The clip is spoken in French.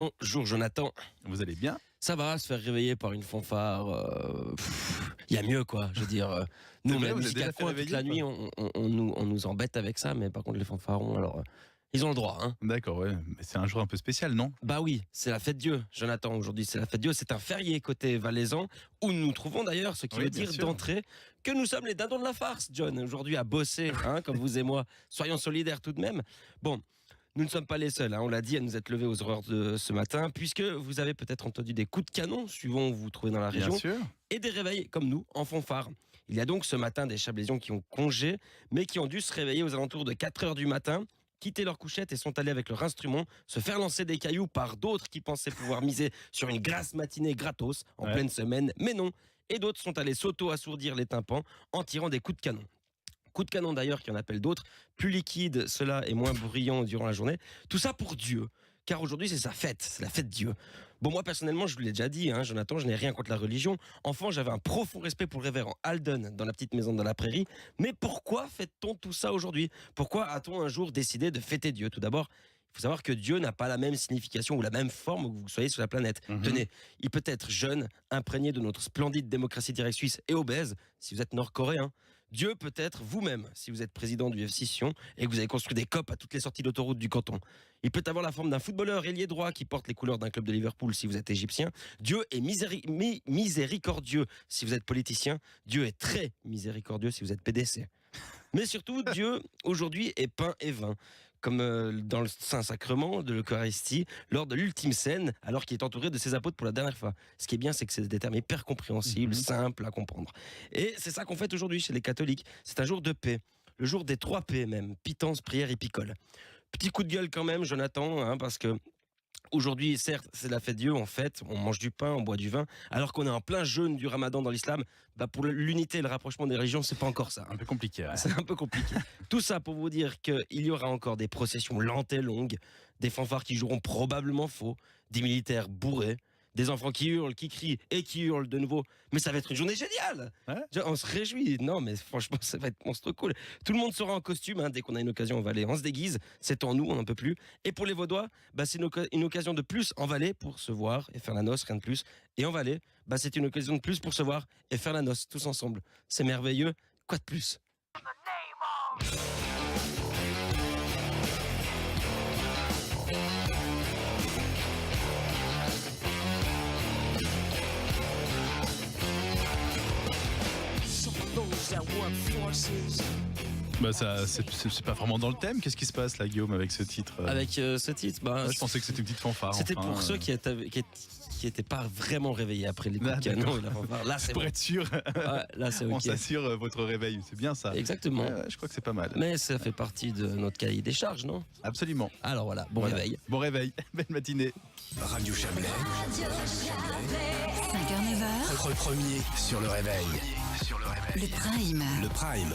Bonjour Jonathan. Vous allez bien? Ça va, se faire réveiller par une fanfare, il y a mieux quoi, je veux dire. Nous on met la musique à fond toute la nuit, on nous embête avec ça, mais par contre les fanfarons, alors ils ont le droit. Hein. D'accord, ouais. Mais c'est un jour un peu spécial, non? Bah oui, c'est la fête Dieu, Jonathan, aujourd'hui c'est la fête Dieu, c'est un férié côté valaisan, où nous nous trouvons d'ailleurs, ce qui veut dire d'entrée que nous sommes les dindons de la farce, John, aujourd'hui à bosser, hein, comme vous et moi, soyons solidaires tout de même. Bon, nous ne sommes pas les seuls, hein, on l'a dit, à nous être levés aux horreurs de ce matin, puisque vous avez peut-être entendu des coups de canon, suivant où vous vous trouvez dans la région, Bien sûr. et des réveils, comme nous, en fanfare. Il y a donc ce matin des Chablaisiens qui ont congé, mais qui ont dû se réveiller aux alentours de 4 heures du matin, quitter leur couchette et sont allés avec leur instrument se faire lancer des cailloux par d'autres qui pensaient pouvoir miser sur une grasse matinée gratos en pleine semaine, mais non. Et d'autres sont allés s'auto-assourdir les tympans en tirant des coups de canon. Coups de canon d'ailleurs qui en appellent d'autres, plus liquides, cela et moins bruyants durant la journée. Tout ça pour Dieu, car aujourd'hui c'est sa fête, c'est la fête Dieu. Bon, moi personnellement, je vous l'ai déjà dit, hein, Jonathan, je n'ai rien contre la religion. Enfant, j'avais un profond respect pour le révérend Alden dans la petite maison dans la prairie. Mais pourquoi fête-t-on tout ça aujourd'hui? Pourquoi a-t-on un jour décidé de fêter Dieu? Tout d'abord, il faut savoir que Dieu n'a pas la même signification ou la même forme où vous soyez sur la planète. Tenez, il peut être jeune, imprégné de notre splendide démocratie directe suisse et obèse, si vous êtes nord-coréen. Dieu peut être vous-même, si vous êtes président du FC Sion et que vous avez construit des copes à toutes les sorties d'autoroute du canton. Il peut avoir la forme d'un footballeur ailier droit qui porte les couleurs d'un club de Liverpool si vous êtes égyptien. Dieu est miséricordieux si vous êtes politicien. Dieu est très miséricordieux si vous êtes PDC. Mais surtout, Dieu, aujourd'hui, est pain et vin. Comme dans le Saint-Sacrement de l'Eucharistie, lors de l'ultime scène, alors qu'il est entouré de ses apôtres pour la dernière fois. Ce qui est bien, c'est que c'est des termes hyper compréhensibles, simples à comprendre. Et c'est ça qu'on fête aujourd'hui chez les catholiques. C'est un jour de paix. Le jour des 3 P même. Pitance, prière et picole. Petit coup de gueule quand même, Jonathan, hein, parce que aujourd'hui, certes, c'est la fête Dieu, en fait, on mange du pain, on boit du vin, alors qu'on est en plein jeûne du ramadan dans l'islam, bah pour l'unité et le rapprochement des religions, c'est pas encore ça. Un peu compliqué, ouais. C'est un peu compliqué. Tout ça pour vous dire qu'il y aura encore des processions lentes et longues, des fanfares qui joueront probablement faux, des militaires bourrés, des enfants qui hurlent, qui crient et qui hurlent de nouveau. Mais ça va être une journée géniale. On se réjouit. Non, mais franchement, ça va être monstre cool. Tout le monde sera en costume. Hein, dès qu'on a une occasion en Valais, on se déguise. C'est en nous, on n'en peut plus. Et pour les Vaudois, bah, c'est une occasion de plus en Valais pour se voir et faire la noce, rien de plus. Et en Valais, bah, c'est une occasion de plus pour se voir et faire la noce, tous ensemble. C'est merveilleux. Quoi de plus? Bah ça, c'est pas vraiment dans le thème. Qu'est-ce qui se passe là, Guillaume, avec ce titre Avec ce titre, bah, je pensais que c'était une petite fanfare. c'était pour ceux qui étaient pas vraiment réveillés après les coups de canon et la fanfare. Là, c'est pour bon. être sûr. Ouais, là, c'est ok. On s'assure votre réveil. C'est bien ça. Exactement. Je crois que c'est pas mal. Mais ça fait partie de notre cahier des charges, non? Absolument. Alors voilà, bon réveil. Bon réveil. Belle matinée. Radio Chablais. 5h-9h. Premier sur le réveil. Le Prime. Le Prime.